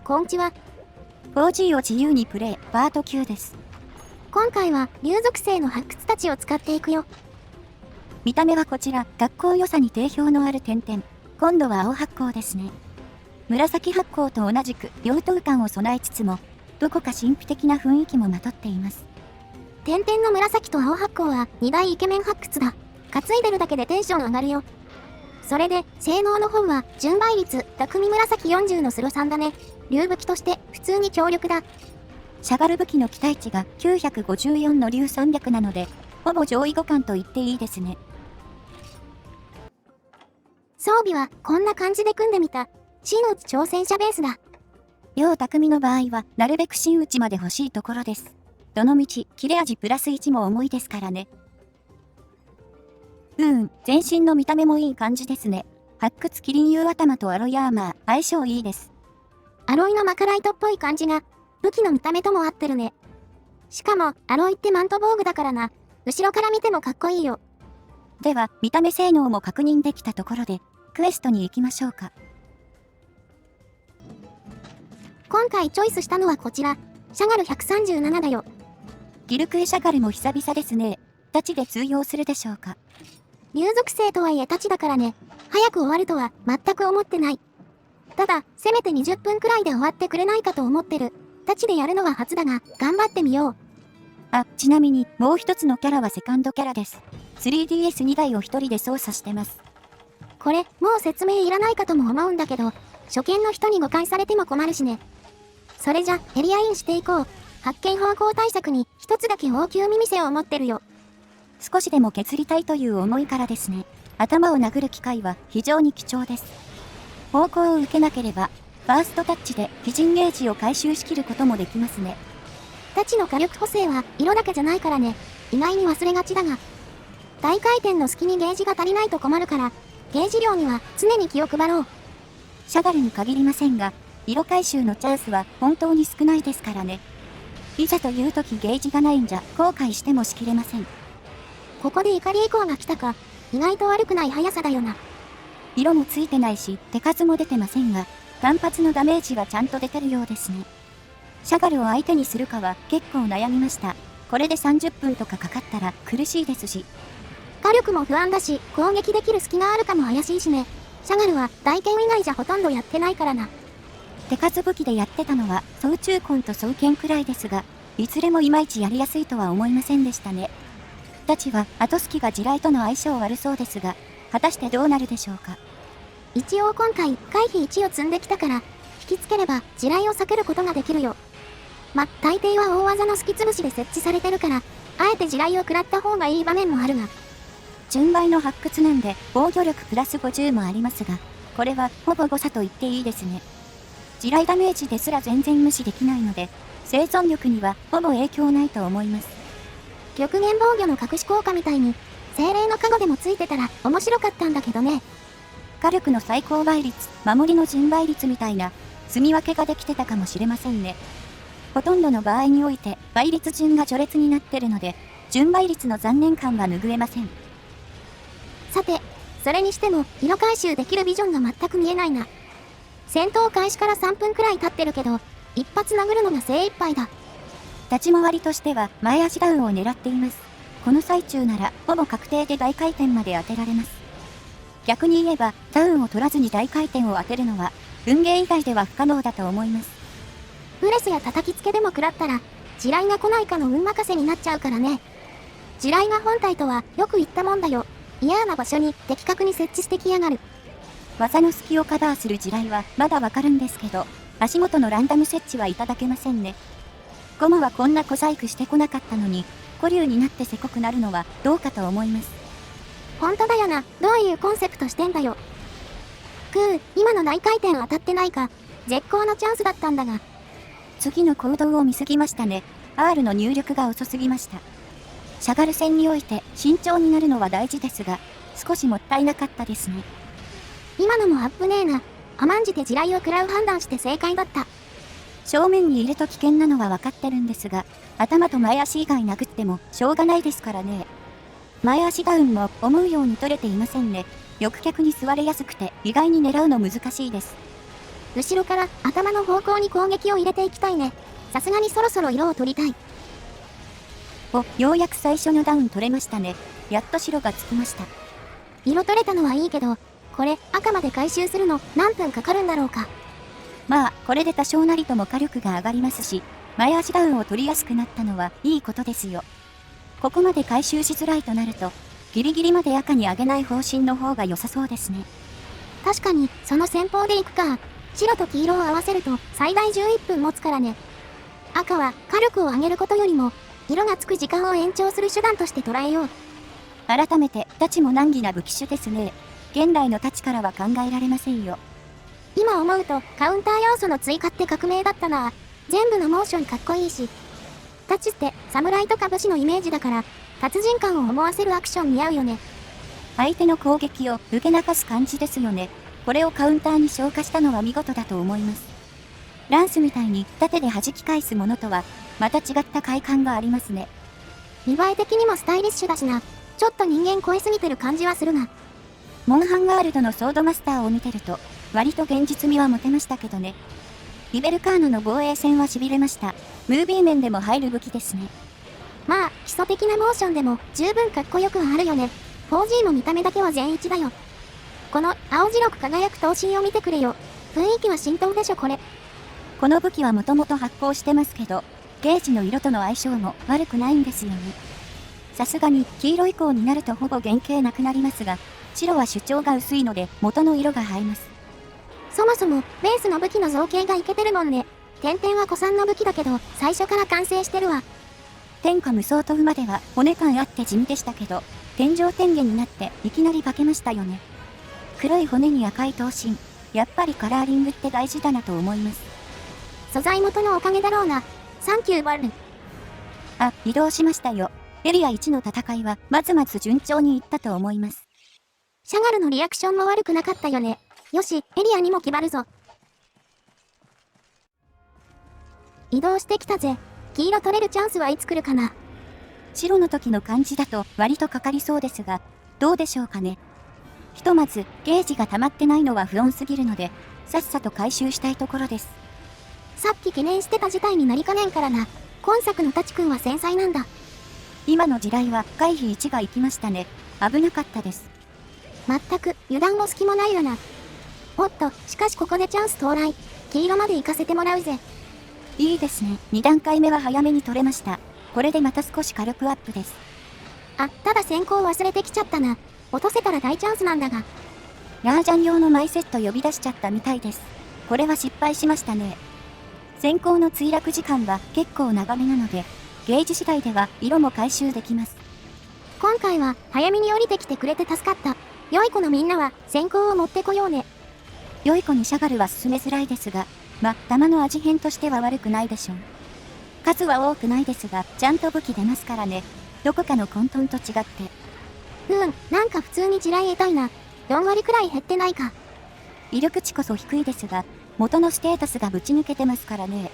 こんちは。4G を自由にプレイ、パート9です。今回は竜属性の発掘たちを使っていくよ。見た目はこちら、学校良さに定評のある点々。今度は青発光ですね。紫発光と同じく妖刀感を備えつつも、どこか神秘的な雰囲気もまとっています。点々の紫と青発光は2大イケメン発掘だ。担いでるだけでテンション上がるよ。それで、性能の方は、純倍率、匠紫40のスロ3だね。竜武器として普通に強力だ。しゃがる武器の期待値が954の竜300なので、ほぼ上位互換と言っていいですね。装備はこんな感じで組んでみた。真打ち挑戦者ベースだ。両匠の場合は、なるべく真打ちまで欲しいところです。どのみち、切れ味プラス1も重いですからね。全身の見た目もいい感じですね。発掘キリン U 頭とアロイアーマー、相性いいです。アロイのマカライトっぽい感じが、武器の見た目とも合ってるね。しかも、アロイってマント防具だからな。後ろから見てもかっこいいよ。では、見た目性能も確認できたところで、クエストに行きましょうか。今回チョイスしたのはこちら。シャガル137だよ。ギルクエシャガルも久々ですね。太刀で通用するでしょうか。竜属性とはいえ太刀だからね。早く終わるとは全く思ってない。ただ、せめて20分くらいで終わってくれないかと思ってる。太刀でやるのは初だが、頑張ってみよう。ちなみに、もう一つのキャラはセカンドキャラです。3DS2 台を一人で操作してます。これ、もう説明いらないかとも思うんだけど、初見の人に誤解されても困るしね。それじゃ、エリアインしていこう。発見方向対策に一つだけ応急耳栓を持ってるよ。少しでも削りたいという思いからですね。頭を殴る機会は非常に貴重です。方向を受けなければ、ファーストタッチで非人ゲージを回収しきることもできますね。太刀の火力補正は色だけじゃないからね。意外に忘れがちだが。大回転の隙にゲージが足りないと困るから、ゲージ量には常に気を配ろう。シャガルに限りませんが、色回収のチャンスは本当に少ないですからね。いざという時ゲージがないんじゃ後悔してもしきれません。ここで怒り以降が来たか、意外と悪くない速さだよな。色もついてないし、手数も出てませんが、単発のダメージはちゃんと出てるようですね。シャガルを相手にするかは結構悩みました。これで30分とかかかったら苦しいですし。火力も不安だし、攻撃できる隙があるかも怪しいしね。シャガルは大剣以外じゃほとんどやってないからな。手数武器でやってたのは、総中魂と双剣くらいですが、いずれもいまいちやりやすいとは思いませんでしたね。たちは後隙が地雷との相性悪そうですが、果たしてどうなるでしょうか。一応今回回避1を積んできたから、引きつければ地雷を避けることができるよ。大抵は大技の隙潰しで設置されてるから、あえて地雷を食らった方がいい場面もあるが。純倍の発掘なんで防御力プラス50もありますが、これはほぼ誤差と言っていいですね。地雷ダメージですら全然無視できないので、生存力にはほぼ影響ないと思います。極限防御の隠し効果みたいに、精霊の加護でもついてたら面白かったんだけどね。火力の最高倍率、守りの純倍率みたいな、積み分けができてたかもしれませんね。ほとんどの場合において、倍率順が序列になってるので、純倍率の残念感は拭えません。さて、それにしても、色回収できるビジョンが全く見えないな。戦闘開始から3分くらい経ってるけど、一発殴るのが精一杯だ。立ち回りとしては前足ダウンを狙っています。この最中ならほぼ確定で大回転まで当てられます。逆に言えばダウンを取らずに大回転を当てるのは運ゲー以外では不可能だと思います。ブレスや叩きつけでも食らったら地雷が来ないかの運任せになっちゃうからね。地雷が本体とはよく言ったもんだよ。嫌な場所に的確に設置してきやがる。技の隙をカバーする地雷はまだわかるんですけど、足元のランダム設置はいただけませんね。ゴムはこんな小細工してこなかったのに、古流になってせこくなるのはどうかと思います。ほんとだよな。どういうコンセプトしてんだよ。今の大回転当たってないか。絶好のチャンスだったんだが。次の行動を見すぎましたね。R の入力が遅すぎました。シャガル戦において慎重になるのは大事ですが、少しもったいなかったですね。今のもアップねえな。甘んじて地雷を食らう判断して正解だった。正面にいると危険なのは分かってるんですが、頭と前足以外殴ってもしょうがないですからね。前足ダウンも思うように取れていませんね。翼脚に座れやすくて意外に狙うの難しいです。後ろから頭の方向に攻撃を入れていきたいね。さすがにそろそろ色を取りたい。ようやく最初のダウン取れましたね。やっと白がつきました。色取れたのはいいけど、これ赤まで回収するの何分かかるんだろうか。まあ、これで多少なりとも火力が上がりますし、前足ダウンを取りやすくなったのはいいことですよ。ここまで回収しづらいとなると、ギリギリまで赤に上げない方針の方が良さそうですね。確かに、その戦法でいくか。白と黄色を合わせると最大11分持つからね。赤は火力を上げることよりも、色がつく時間を延長する手段として捉えよう。改めて、太刀も難儀な武器種ですね。現代の太刀からは考えられませんよ。今思うとカウンター要素の追加って革命だったな。全部のモーションかっこいいし。太刀って侍とか武士のイメージだから、達人感を思わせるアクション似合うよね。相手の攻撃を受け流す感じですよね。これをカウンターに消化したのは見事だと思います。ランスみたいに盾で弾き返すものとは、また違った快感がありますね。見栄え的にもスタイリッシュだしな。ちょっと人間超えすぎてる感じはするが。モンハンガールドのソードマスターを見てると、割と現実味は持てましたけどね。リベルカーノの防衛戦は痺れました。ムービー面でも入る武器ですね。まあ、基礎的なモーションでも十分かっこよくはあるよね。4G も見た目だけは全一だよ。この青白く輝く刀身を見てくれよ。雰囲気は浸透でしょこれ。この武器はもともと発光してますけど、ゲージの色との相性も悪くないんですよね。さすがに黄色以降になるとほぼ原型なくなりますが、白は主張が薄いので元の色が映えます。そもそもベースの武器の造形がイケてるもんね。点々は古参の武器だけど最初から完成してるわ。天下無双飛ぶまでは骨感あって地味でしたけど、天上天下になっていきなり化けましたよね。黒い骨に赤い刀身、やっぱりカラーリングって大事だなと思います。素材元のおかげだろうな。サンキューバル。あ、移動しましたよ。エリア1の戦いはまずまず順調にいったと思います。シャガルのリアクションも悪くなかったよね。よし、エリアにも決まるぞ。移動してきたぜ。黄色取れるチャンスはいつ来るかな。白の時の感じだと割とかかりそうですが、どうでしょうかね。ひとまず、ゲージが溜まってないのは不穏すぎるので、さっさと回収したいところです。さっき懸念してた事態になりかねんからな。今作のタチ君は繊細なんだ。今の時代は回避1が行きましたね。危なかったです。まったく油断も隙もないよな。おっと、しかしここでチャンス到来。黄色まで行かせてもらうぜ。いいですね。2段階目は早めに取れました。これでまた少し火力アップです。あ、ただ先行忘れてきちゃったな。落とせたら大チャンスなんだが。ラージャン用のマイセット呼び出しちゃったみたいです。これは失敗しましたね。先行の墜落時間は結構長めなので、ゲージ次第では色も回収できます。今回は早めに降りてきてくれて助かった。良い子のみんなは先行を持ってこようね。良い子にシャガルは進めづらいですが、弾の味変としては悪くないでしょう。数は多くないですが、ちゃんと武器出ますからね。どこかの混沌と違って。なんか普通に地雷得たいな。4割くらい減ってないか。威力値こそ低いですが、元のステータスがぶち抜けてますからね。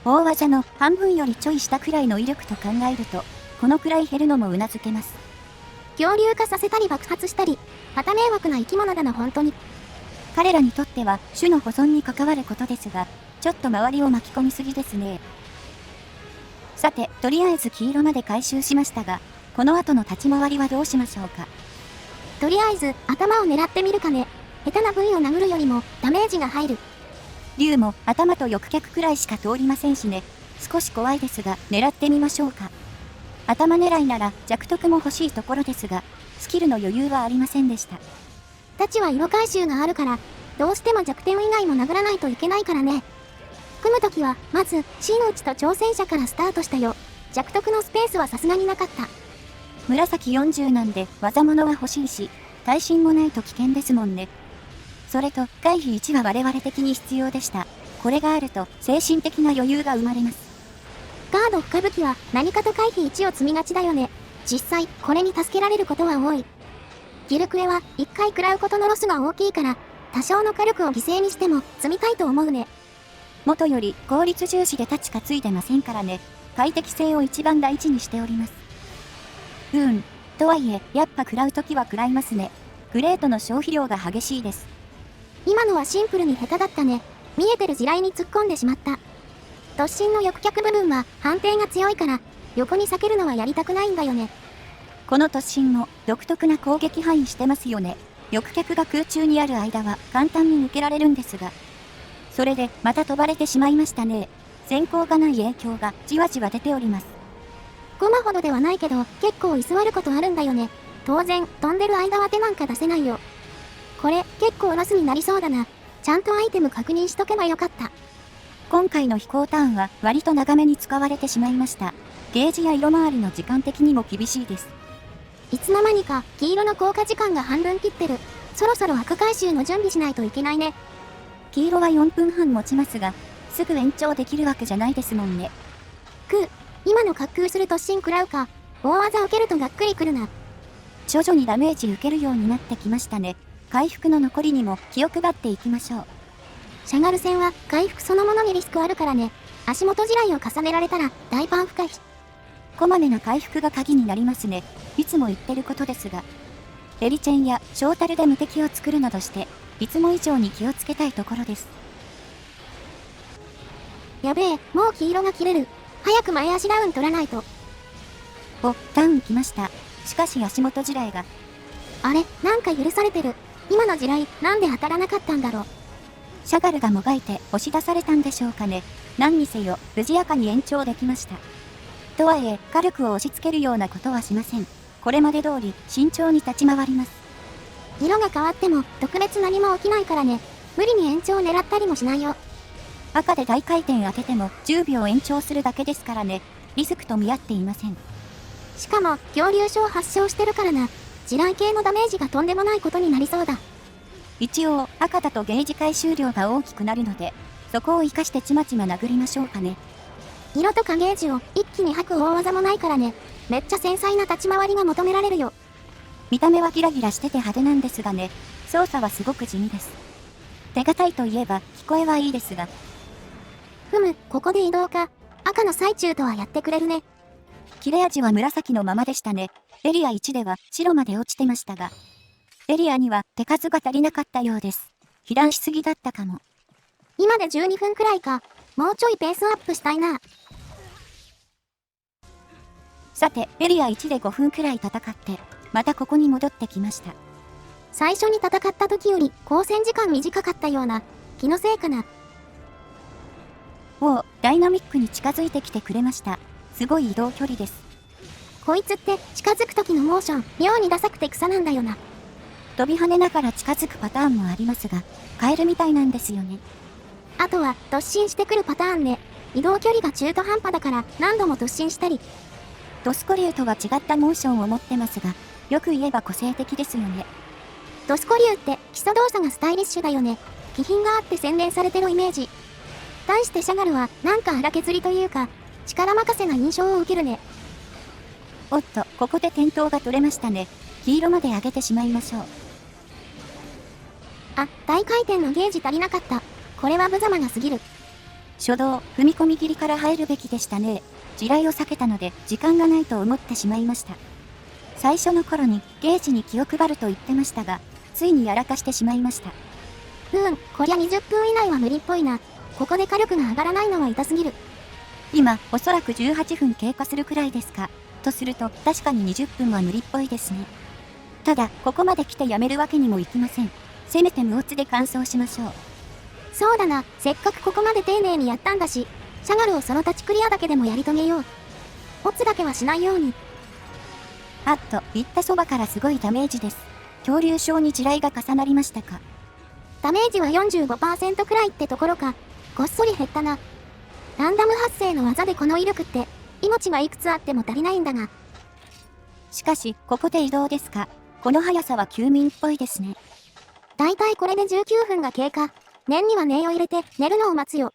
大技の半分よりちょい下くらいの威力と考えると、このくらい減るのもうなずけます。恐竜化させたり爆発したり、また迷惑な生き物だな本当に。彼らにとっては種の保存に関わることですが、ちょっと周りを巻き込みすぎですね。さて、とりあえず黄色まで回収しましたが、この後の立ち回りはどうしましょうか。とりあえず頭を狙ってみるかね。下手な部位を殴るよりもダメージが入る。竜も頭と翼脚くらいしか通りませんしね。少し怖いですが、狙ってみましょうか。頭狙いなら弱徳も欲しいところですが、スキルの余裕はありませんでした。たちは色回収があるから、どうしても弱点以外も殴らないといけないからね。組むときは、まず、真打ちと挑戦者からスタートしたよ。弱徳のスペースはさすがになかった。紫40なんで、技物は欲しいし、耐震もないと危険ですもんね。それと、回避1は我々的に必要でした。これがあると、精神的な余裕が生まれます。ガード深武器は何かと回避1を積みがちだよね。実際、これに助けられることは多い。ギルクエは1回食らうことのロスが大きいから、多少の火力を犠牲にしても積みたいと思うね。元より効率重視でタチ担いでませんからね。快適性を一番大事にしております。とはいえ、やっぱ食らうときは食らいますね。グレートの消費量が激しいです。今のはシンプルに下手だったね。見えてる地雷に突っ込んでしまった。突進の翼脚部分は反転が強いから、横に避けるのはやりたくないんだよね。この突進も独特な攻撃範囲してますよね。翼脚が空中にある間は簡単に抜けられるんですが。それでまた飛ばれてしまいましたね。閃光がない影響がじわじわ出ております。ゴマほどではないけど、結構居座ることあるんだよね。当然、飛んでる間は手なんか出せないよ。これ、結構ロスになりそうだな。ちゃんとアイテム確認しとけばよかった。今回の飛行ターンは割と長めに使われてしまいました。ゲージや色回りの時間的にも厳しいです。いつの間にか黄色の効果時間が半分切ってる。そろそろ悪回収の準備しないといけないね。黄色は4分半持ちますが、すぐ延長できるわけじゃないですもんね。今の滑空する突進食らうか。大技受けるとがっくりくるな。徐々にダメージ受けるようになってきましたね。回復の残りにも気を配っていきましょう。シャガル戦は回復そのものにリスクあるからね。足元地雷を重ねられたら大パン不回避。こまめな回復が鍵になりますね。いつも言ってることですが。エリチェンやショータルで無敵を作るなどして、いつも以上に気をつけたいところです。やべえ、もう黄色が切れる。早く前足ダウン取らないと。お、ダウン来ました。しかし足元地雷が。あれ、なんか許されてる。今の地雷、なんで当たらなかったんだろう。シャガルがもがいて押し出されたんでしょうかね。何にせよ、無事やかに延長できました。とはいえ、火力を押し付けるようなことはしません。これまで通り、慎重に立ち回ります。色が変わっても、特別何も起きないからね。無理に延長狙ったりもしないよ。赤で大回転当てても10秒延長するだけですからね。リスクと見合っていません。しかも、恐竜症発症してるからな。地雷系のダメージがとんでもないことになりそうだ。一応、赤だとゲージ回収量が大きくなるので、そこを活かしてちまちま殴りましょうかね。色とかゲージを一気に吐く大技もないからね。めっちゃ繊細な立ち回りが求められるよ。見た目はギラギラしてて派手なんですがね、操作はすごく地味です。手堅いといえば聞こえはいいですが。ここで移動か。赤の最中とはやってくれるね。切れ味は紫のままでしたね。エリア1では白まで落ちてましたが。エリアには手数が足りなかったようです。被弾しすぎだったかも。今で12分くらいか。もうちょいペースアップしたいな。さて、エリア1で5分くらい戦って、またここに戻ってきました。最初に戦った時より交戦時間短かったような。気のせいかな。おお、ダイナミックに近づいてきてくれました。すごい移動距離です。こいつって近づく時のモーション、妙にダサくて草なんだよな。飛び跳ねながら近づくパターンもありますが、カエルみたいなんですよね。あとは突進してくるパターンで、移動距離が中途半端だから何度も突進したり。ドスコリューとは違ったモーションを持ってますが、よく言えば個性的ですよね。ドスコリューって基礎動作がスタイリッシュだよね。気品があって洗練されてるイメージ。対してシャガルはなんか荒削りというか、力任せな印象を受けるね。おっと、ここで転倒が取れましたね。黄色まで上げてしまいましょう。あ、大回転のゲージ足りなかった。これは無様が過ぎる。初動、踏み込み切りから入るべきでしたね。地雷を避けたので、時間がないと思ってしまいました。最初の頃にゲージに気を配ると言ってましたが、ついにやらかしてしまいました。こりゃ20分以内は無理っぽいな。ここで火力が上がらないのは痛すぎる。今、おそらく18分経過するくらいですか。とすると、確かに20分は無理っぽいですね。ただ、ここまで来てやめるわけにもいきません。せめて無オツで完走しましょう。そうだな、せっかくここまで丁寧にやったんだし、シャガルをその立ちクリアだけでもやり遂げよう。オツだけはしないように。あっと、言ったそばからすごいダメージです。恐竜症に地雷が重なりましたか。ダメージは 45% くらいってところか。ごっそり減ったな。ランダム発生の技でこの威力って、命がいくつあっても足りないんだが。しかし、ここで移動ですか。この速さは休眠っぽいですね。だいたいこれで19分が経過。念には念を入れて寝るのを待つよ。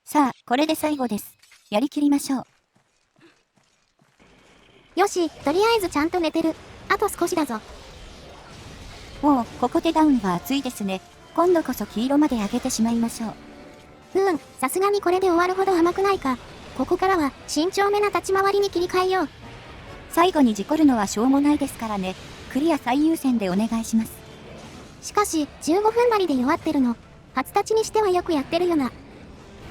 さあ、これで最後です。やりきりましょう。よし、とりあえずちゃんと寝てる。あと少しだぞ。おお、ここでダウンは熱いですね。今度こそ黄色まで上げてしまいましょう。さすがにこれで終わるほど甘くないか。ここからは慎重めな立ち回りに切り替えよう。最後に事故るのはしょうもないですからね。クリア最優先でお願いします。しかし、15分張りで弱ってるの。初立ちにしてはよくやってるよな。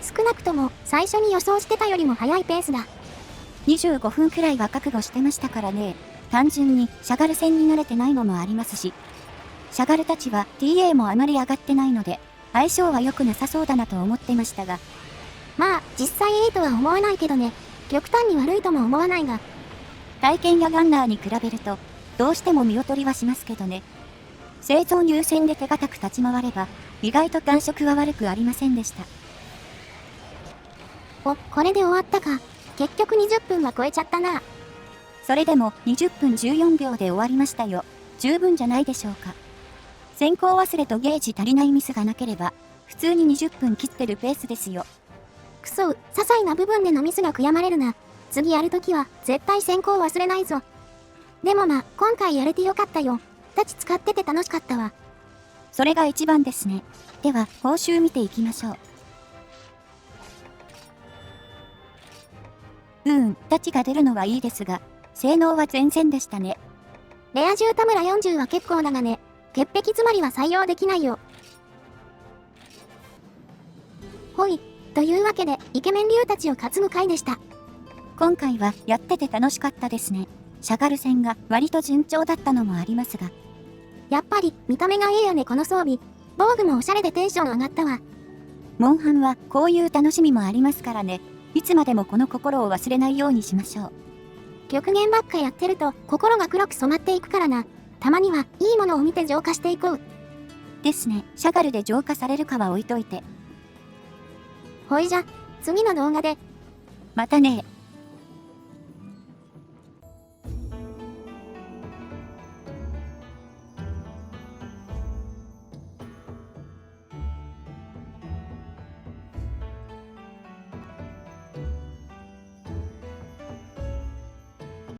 少なくとも最初に予想してたよりも早いペースだ。25分くらいは覚悟してましたからね。単純にシャガル戦に慣れてないのもありますし、シャガルたちは TA もあまり上がってないので、相性は良くなさそうだなと思ってましたが。まあ、実際いいとは思わないけどね。極端に悪いとも思わないが。体験やランナーに比べると、どうしても見劣りはしますけどね。生存優先で手堅く立ち回れば、意外と感触は悪くありませんでした。お、これで終わったか。結局20分は超えちゃったな。それでも20分14秒で終わりましたよ。十分じゃないでしょうか。先行忘れとゲージ足りないミスがなければ、普通に20分切ってるペースですよ。くそ、些細な部分でのミスが悔やまれるな。次やるときは絶対先行忘れないぞ。でもまあ、今回やれてよかったよ。タチ使ってて楽しかったわ。それが一番ですね。では、報酬見ていきましょう。タチが出るのはいいですが、性能は全然でしたね。レア10田村40は結構だがね、潔癖詰まりは採用できないよ。ほい。というわけで、イケメン竜たちを担ぐ回でした。今回はやってて楽しかったですね。シャガル戦が割と順調だったのもありますが。やっぱり、見た目がええよねこの装備。防具もおしゃれでテンション上がったわ。モンハンはこういう楽しみもありますからね。いつまでもこの心を忘れないようにしましょう。極限ばっかやってると心が黒く染まっていくからな。たまにはいいものを見て浄化していこう。ですね。シャガルで浄化されるかは置いといて。ほいじゃ、次の動画で。またね。